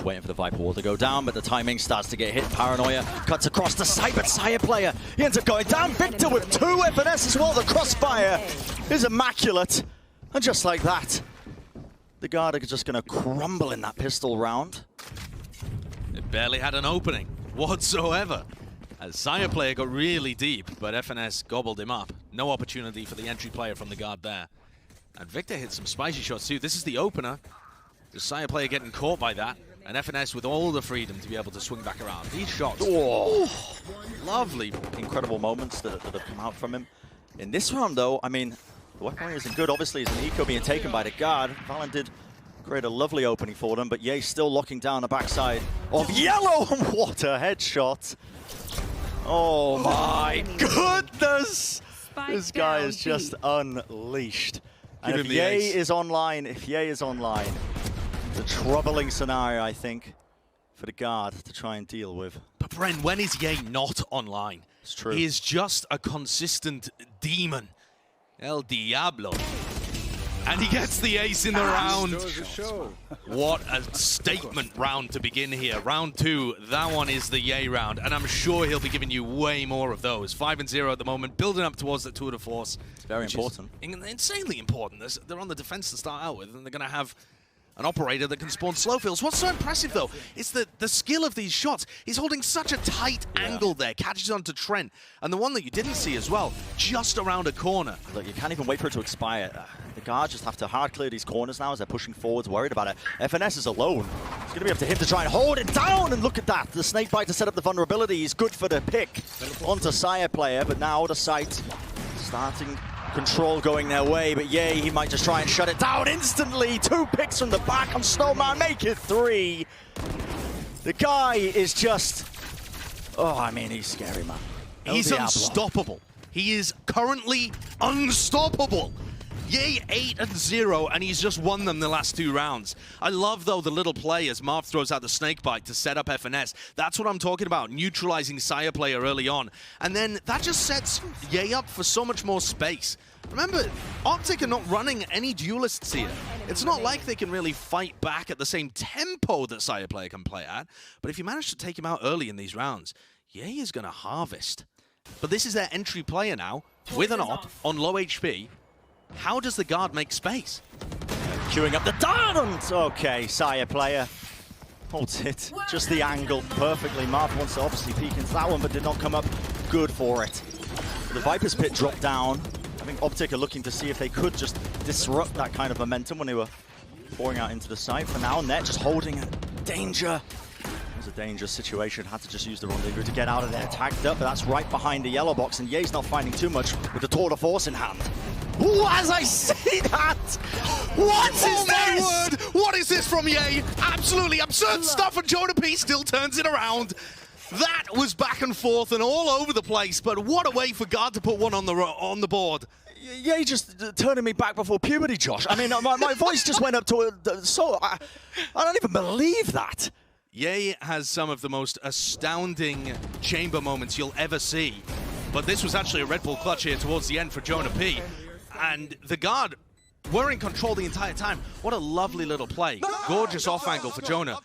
waiting for the Viper wall to go down, but the timing starts to get hit. Paranoia cuts across the side, but Saya player, he ends up going down. Victor with 2 FNS as well. The crossfire is immaculate. And just like that, the Guard are just going to crumble in that pistol round. It barely had an opening whatsoever. As Saya player got really deep, but FNS gobbled him up. No opportunity for the entry player from the Guard there. And Victor hit some spicy shots too. This is the opener. The Saya player getting caught by that. And FNS with all the freedom to be able to swing back around. These shots, oh, lovely. Incredible moments that have come out from him. In this round though, I mean, the weaponry isn't good. Obviously, it's an eco being taken by the Guard. Valen did create a lovely opening for them, but Ye still locking down the backside of Yellow. What a headshot. Oh my goodness. This guy is just unleashed. And if Ye is online, the troubling scenario, I think, for the Guard to try and deal with. But Bren, when is Ye not online? It's true. He is just a consistent demon. El Diablo. And he gets the ace in the round. What a statement round to begin here. Round 2, that one is the Ye round. And I'm sure he'll be giving you way more of those. 5-0 at the moment, building up towards the tour de force. It's very important. Insanely important. They're on the defense to start out with, and they're going to have an operator that can spawn slow fills. What's so impressive, though, is the skill of these shots. He's holding such a tight angle there, catches onto Trent. And the one that you didn't see as well, just around a corner. Look, you can't even wait for it to expire. The Guard just have to hard clear these corners now as they're pushing forwards, worried about it. FNS is alone. It's going to be up to him to try and hold it down, and look at that. The snakebite to set up the vulnerability is good for the pick onto Saya player, but now the site starting control going their way, but Ye, he might just try and shut it down instantly. 2 picks from the back on Snowman, make it 3. The guy is just, oh, I mean, he's scary, man. He's unstoppable. He is currently unstoppable. Ye 8-0, and he's just won them the last 2 rounds. I love, though, the little play as Marv throws out the snakebite to set up FNS. That's what I'm talking about, neutralizing Saya player early on. And then that just sets Ye up for so much more space. Remember, OpTic are not running any duelists here. It's not like they can really fight back at the same tempo that Saya player can play at. But if you manage to take him out early in these rounds, Ye is going to harvest. But this is their entry player now, with an op on low HP. How does the Guard make space? Queuing up the dart! Okay, Saya player holds it. Just the angle perfectly. Marv wants to obviously peek into that one, but did not come up good for it. The Viper's pit dropped down. I think OpTic are looking to see if they could just disrupt that kind of momentum when they were pouring out into the site. For now, Net just holding it. Danger. It was a dangerous situation. Had to just use the rendezvous to get out of there. Tagged up, but that's right behind the yellow box, and Ye's not finding too much with the tour de force in hand. Ooh, as I say that! What is this? My word! What is this from Ye? Absolutely absurd stuff, and Jonah P still turns it around. That was back and forth and all over the place, but what a way for Guard to put one on the board. Ye just turning me back before puberty, Josh. I mean, my voice just went up to I don't even believe that. Ye has some of the most astounding chamber moments you'll ever see, but this was actually a Red Bull clutch here towards the end for Jonah P. And the Guard were in control the entire time. What a lovely little play. Gorgeous off angle for Jonah.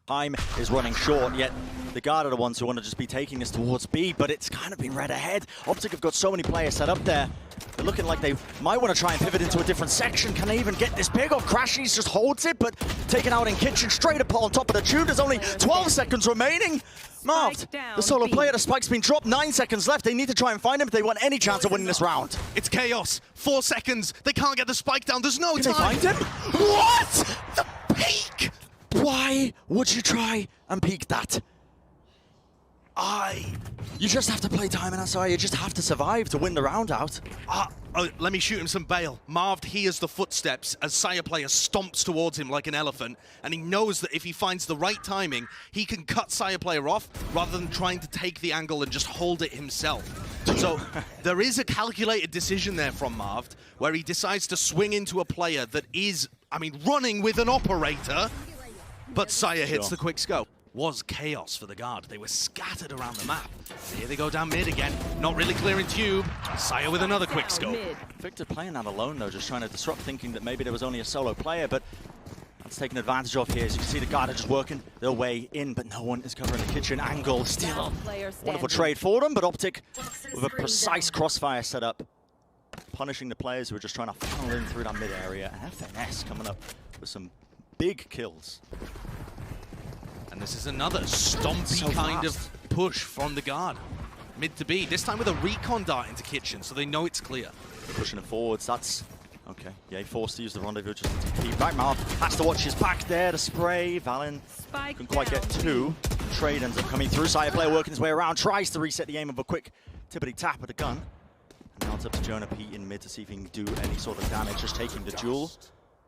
Time is running short, yet the Guard are the ones who want to just be taking this towards B, but it's kind of been read ahead. OpTic have got so many players set up there. They're looking like they might want to try and pivot into a different section. Can they even get this pick off? Crashies just holds it, but taken out in Kitchen, straight up on top of the tube. There's only 12 seconds remaining. Marv, the solo player, the spike's been dropped, 9 seconds left. They need to try and find him if they want any chance of winning this round. It's chaos. 4 seconds. They can't get the spike down. There's no time. Can they find him? What? The peak! Why would you try and peek that? You just have to play time in SI. You just have to survive to win the round out. Let me shoot him some bail. Marv hears the footsteps as Saya player stomps towards him like an elephant, and he knows that if he finds the right timing, he can cut Saya player off rather than trying to take the angle and just hold it himself. So there is a calculated decision there from Marv, where he decides to swing into a player that is, I mean, running with an operator, but Saya hits the quick scope. Was chaos for the Guard. They were scattered around the map. Here they go down mid again. Not really clearing tube. Saya with another quick scope. Victor playing that alone though, just trying to disrupt, thinking that maybe there was only a solo player, but That's taken advantage of here. As you can see, the guard are just working their way in, but no one is covering the kitchen angle. Still wonderful trade for them, but OpTic with a precise crossfire setup, punishing the players who are just trying to funnel in through that mid area. And FNS coming up with some big kills. And this is another stompy kind of push from the guard. Mid to B, this time with a recon dart into kitchen, so they know it's clear. Pushing it forwards, that's okay. Yeah, he forced to use the rendezvous just to keep back. Marv has to watch his back there, the spray. Valen couldn't quite get two. Trade ends up coming through. Side player working his way around, tries to reset the aim of a quick tippity tap of the gun. And now it's up to Jonah P in mid to see if he can do any sort of damage, just taking the duel.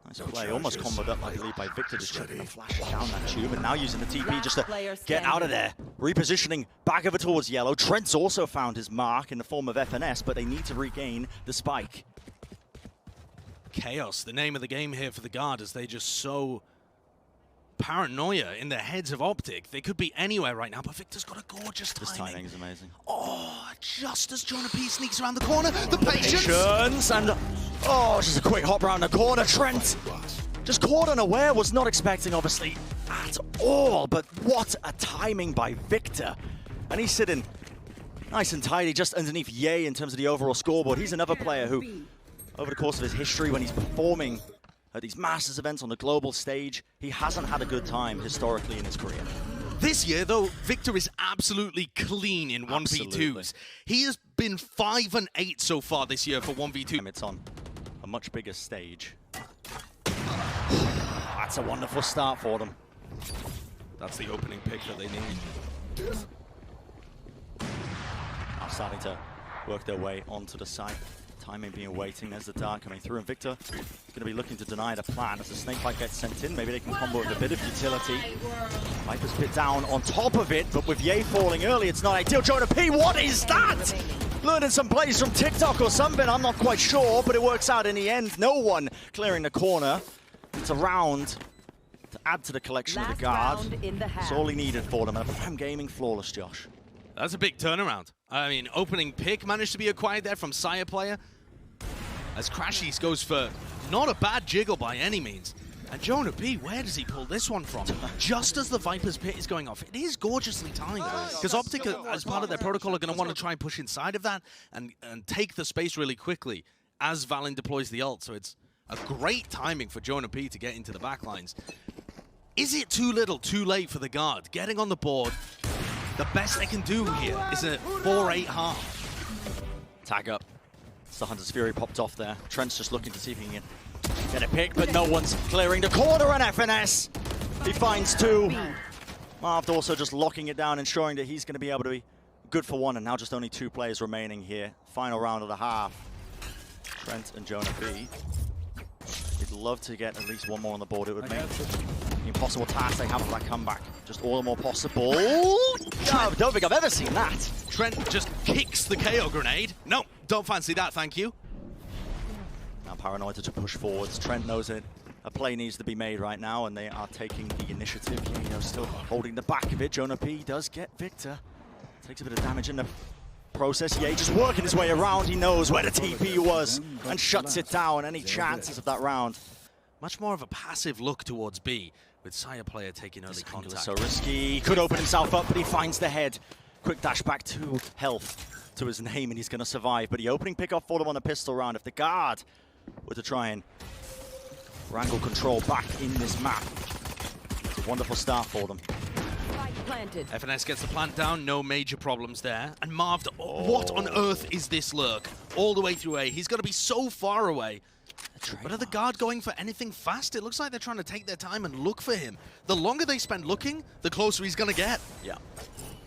Nice play, almost comboed up, I believe, by Victor, just checking the flash down that tube, and now using the TP just to get out of there. Repositioning back over towards yellow. Trent's also found his mark in the form of FNS, but they need to regain the spike. Chaos, the name of the game here for the guard, as they just so paranoia in the heads of OpTic. They could be anywhere right now, but Victor's got a gorgeous timing. This timing is amazing. Oh, just as Jonah P sneaks around the corner, the patience! And oh, just a quick hop around the corner. Trent just caught unaware, was not expecting, obviously, at all. But what a timing by Victor. And he's sitting nice and tidy just underneath Ye in terms of the overall scoreboard. He's another player who, over the course of his history, when he's performing at these Masters events on the global stage, he hasn't had a good time historically in his career. This year, though, Victor is absolutely clean in 1v2s. He has been 5 and 8 so far this year for 1v2. It's on a much bigger stage. That's a wonderful start for them. That's the opening pick that they need. Now starting to work their way onto the site. Timing being waiting, there's the dart coming through, and Victor is going to be looking to deny the plan as the snakebite gets sent in. Maybe they can combo with a bit of utility. Viper's bit down on top of it, but with Ye falling early, it's not ideal. Jonah P, what is that? Learning some plays from TikTok or something, I'm not quite sure, but it works out in the end. No one clearing the corner. It's a round to add to the collection of the guard. It's all he needed for them. And Prime Gaming flawless, Josh. That's a big turnaround. I mean, opening pick managed to be acquired there from Sire player. As Crashies goes for not a bad jiggle by any means. And Jonah P, where does he pull this one from? Just as the Viper's pit is going off. It is gorgeously timed, because OpTic, as part of their protocol, are going to want to try and push inside of that and take the space really quickly as Valen deploys the ult. So it's a great timing for Jonah P to get into the backlines. Is it too little, too late for the guard? Getting on the board, the best they can do here is a 4-8 half. Tag up. It's the Hunter's Fury popped off there. Trent's just looking to see if he can get a pick, but no one's clearing the corner, and FNS. He finds two. Marv also just locking it down, ensuring that he's going to be able to be good for one, and now just only 2 players remaining here. Final round of the half. Trent and Jonah B. He'd love to get at least one more on the board. It would make the impossible task they have for that comeback just all the more possible. I don't think I've ever seen that. Trent just kicks the KO grenade. No, don't fancy that, thank you. Now Paranoid to push forwards. Trent knows it. A play needs to be made right now, and they are taking the initiative. You know, still holding the back of it. Jonah P does get Victor. Takes a bit of damage in the process. Yeah, just working his way around. He knows where the TP was and shuts it down. Any chances of that round? Much more of a passive look towards B, with Sire player taking early contact. So risky. Could open himself up, but he finds the head. Quick dash back to health to his name, and he's going to survive. But the opening pickoff for them on a pistol round. If the guard were to try and wrangle control back in this map, it's a wonderful start for them. FNS gets the plant down, no major problems there. And Marv, what on earth is this lurk? All the way through A. He's going to be so far away. But are the guard going for anything fast? It looks like they're trying to take their time and look for him. The longer they spend looking, the closer he's going to get. Yeah.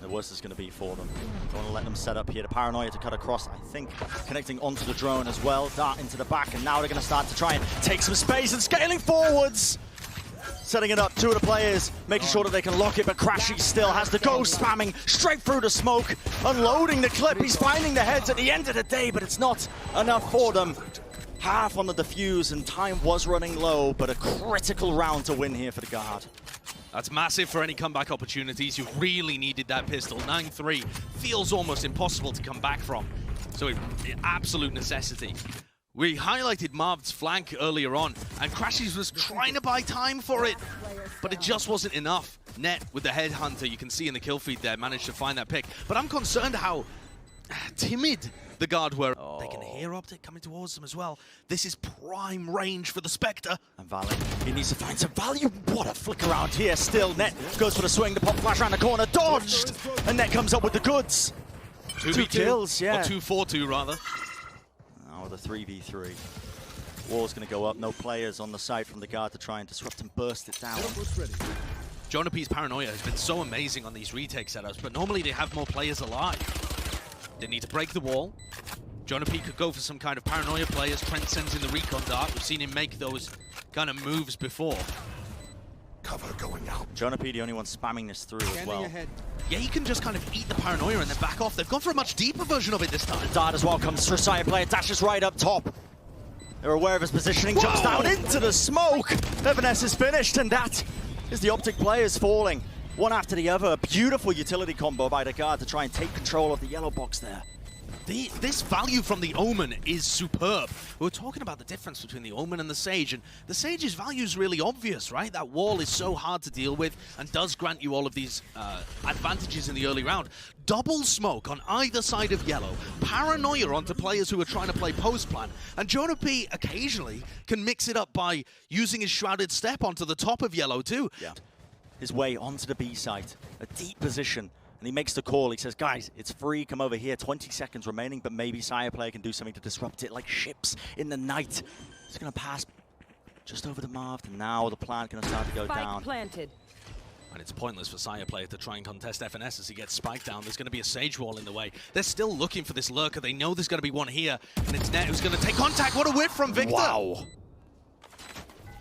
The worse it's going to be for them. Don't want to let them set up here. The Paranoia to cut across, I think, connecting onto the drone as well. Dart into the back, and now they're going to start to try and take some space and scaling forwards. Setting it up, 2 of the players, making sure that they can lock it, but Crashy still has the ghost spamming straight through the smoke, unloading the clip. He's finding the heads at the end of the day, but it's not enough for them. Half on the defuse, and time was running low, but a critical round to win here for the guard. That's massive for any comeback opportunities. You really needed that pistol. 9-3 feels almost impossible to come back from. So absolute necessity. We highlighted Marv's flank earlier on, and Crashies was trying to buy time for it, but it just wasn't enough. Net, with the headhunter, you can see in the kill feed there, managed to find that pick. But I'm concerned how timid the guard were. They can hear OpTic coming towards them as well. This is prime range for the Spectre. And Valen, he needs to find some value. What a flick around here. Still, Net goes for the swing. The pop flash around the corner, dodged, and Net comes up with the goods. 2 kills, yeah. Or 2-4-2, rather. Now with a 3v3. Wall's going to go up. No players on the side from the guard to try and disrupt and burst it down. Jonapi's paranoia has been so amazing on these retake setups, but normally they have more players alive. They need to break the wall. Jonapi could go for some kind of paranoia players. Trent sends in the recon dart. We've seen him make those kind of moves before. Cover going out. Jonapi, the only one spamming this through as well. Yeah, he can just kind of eat the paranoia and then back off. They've gone for a much deeper version of it this time. Dart as well comes through. Sire player dashes right up top. They're aware of his positioning, jumps down into the smoke. Evanes is finished, and that is the OpTic players falling. One after the other. A beautiful utility combo by the guard to try and take control of the yellow box there. This value from the Omen is superb. We were talking about the difference between the Omen and the Sage, and the Sage's value is really obvious, right? That wall is so hard to deal with and does grant you all of these advantages in the early round. Double smoke on either side of yellow, paranoia onto players who are trying to play post-plan, and Jonapi occasionally can mix it up by using his shrouded step onto the top of yellow too. Yeah. His way onto the B site, a deep position. And he makes the call. He says, guys, it's free. Come over here. 20 seconds remaining, but maybe Sire player can do something to disrupt it like ships in the night. He's going to pass just over the Marv, and now the plant going to start to go down. Planted. And it's pointless for Sire player to try and contest FNS as he gets spiked down. There's going to be a Sage wall in the way. They're still looking for this lurker. They know there's going to be one here, and it's Net who's going to take contact. What a whiff from Victor! Wow.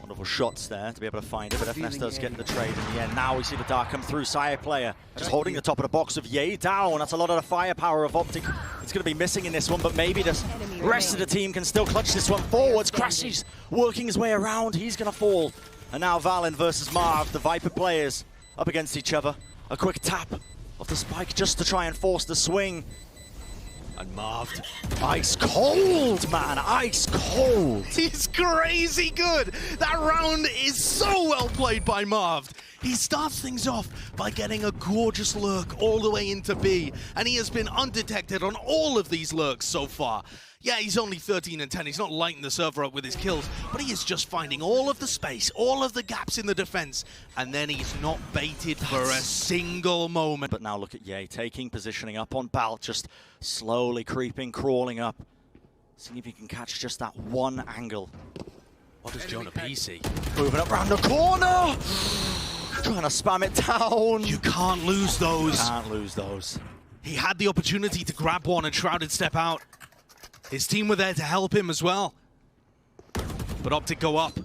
Wonderful shots there to be able to find it, but FNS does get in the trade in the end. Now we see the dart come through. Sire player just holding the top of the box of Ye down. That's a lot of the firepower of OpTic. It's going to be missing in this one, but maybe the rest of the team can still clutch this one forwards. Crashies working his way around. He's going to fall. And now Valen versus Marv, the Viper players up against each other. A quick tap of the spike just to try and force the swing. And Marv, ice cold, man, ice cold. He's crazy good. That round is so well played by Marv. He starts things off by getting a gorgeous lurk all the way into B, and he has been undetected on all of these lurks so far. Yeah, he's only 13 and 10. He's not lighting the server up with his kills, but he is just finding all of the space, all of the gaps in the defense, and then he's not baited for a single moment. But now look at Ye taking positioning up on Balt, just slowly creeping, crawling up. Seeing if he can catch just that one angle. What does Jonapi see? Moving up around the corner! Trying to spam it down. You can't lose those. Can't lose those. He had the opportunity to grab one and shrouded step out. His team were there to help him as well. But OpTic go up.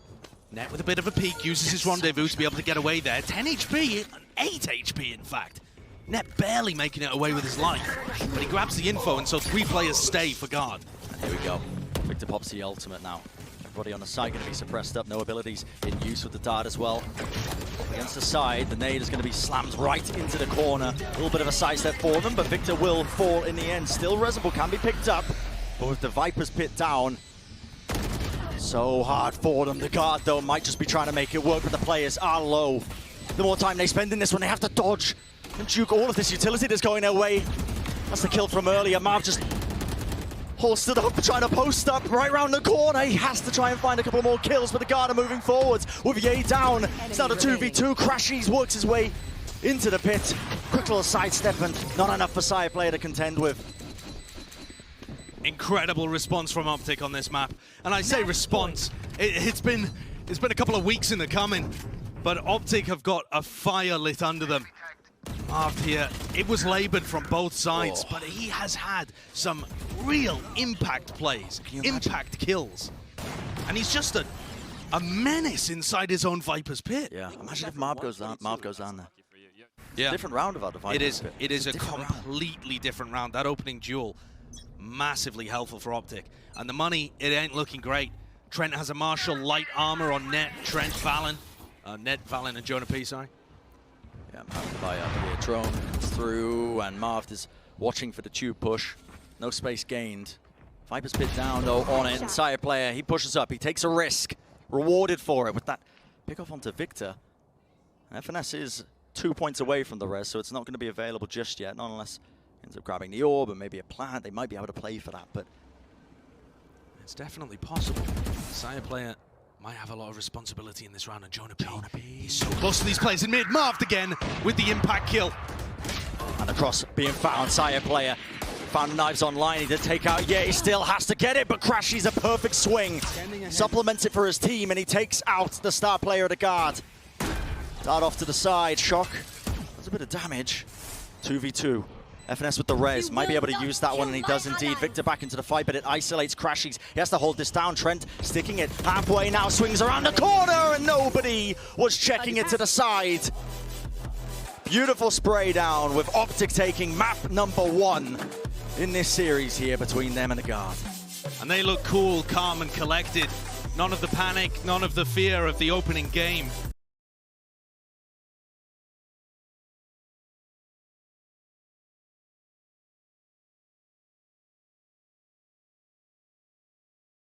Net with a bit of a peek, uses his rendezvous to be able to get away there. 10 HP, 8 HP in fact. Net barely making it away with his life. But he grabs the info, and so 3 players stay for guard. And here we go. Victor pops the ultimate now. Everybody on the side going to be suppressed up. No abilities in use with the dart as well. Against the side, the nade is going to be slammed right into the corner. A little bit of a sidestep for them, but Victor will fall in the end. Still Reservoir can be picked up. But with the Viper's pit down, so hard for them. The guard, though, might just be trying to make it work, but the players are low. The more time they spend in this one, they have to dodge and juke all of this utility that's going their way. That's the kill from earlier. Marv just holstered up, trying to post up right around the corner. He has to try and find a couple more kills, but the guard are moving forwards with Ye down. It's now the 2v2. Crashies works his way into the pit. Quick little sidestep, and not enough for Sire player to contend with. Incredible response from OpTic on this map. And I say response, it's been a couple of weeks in the coming, but OpTic have got a fire lit under them. After here, it was labored from both sides, but he has had some real impact plays, impact kills. And he's just a menace inside his own Viper's pit. Yeah, imagine if Marv goes down there. Yeah. Different round of our Viper's pit. It is a completely different round. That opening duel, massively helpful for OpTic. And the money, it ain't looking great. Trent has a Marshall light armor on Net, Trent, Valen. Net, Valen, and Jonapi, sorry. Yeah, Marv by up here. Drone comes through, and Marv is watching for the tube push. No space gained. Viper's bit down though on it, and Sire player, he pushes up, he takes a risk, rewarded for it with that pick off onto Victor. FNS is 2 points away from the res, so it's not going to be available just yet, not unless he ends up grabbing the orb and maybe a plant. They might be able to play for that, but it's definitely possible. Sire player might have a lot of responsibility in this round, and Jonah P. He's so close to these players in mid. Marved again with the impact kill. And across being found, Sire player found knives online. He did take out, yeah, he still has to get it, but Crashy's a perfect swing. Supplements it for his team, and he takes out the star player of the guard. Dart off to the side, Shock. Does a bit of damage. 2v2. FNS with the res, might be able to use that one, and he does indeed. Victor back into the fight, but it isolates Crashies. He has to hold this down. Trent sticking it halfway now, swings around the corner, and nobody was checking it to the side. Beautiful spray down with OpTic taking map number 1 in this series here between them and the guard. And they look cool, calm and collected. None of the panic, none of the fear of the opening game.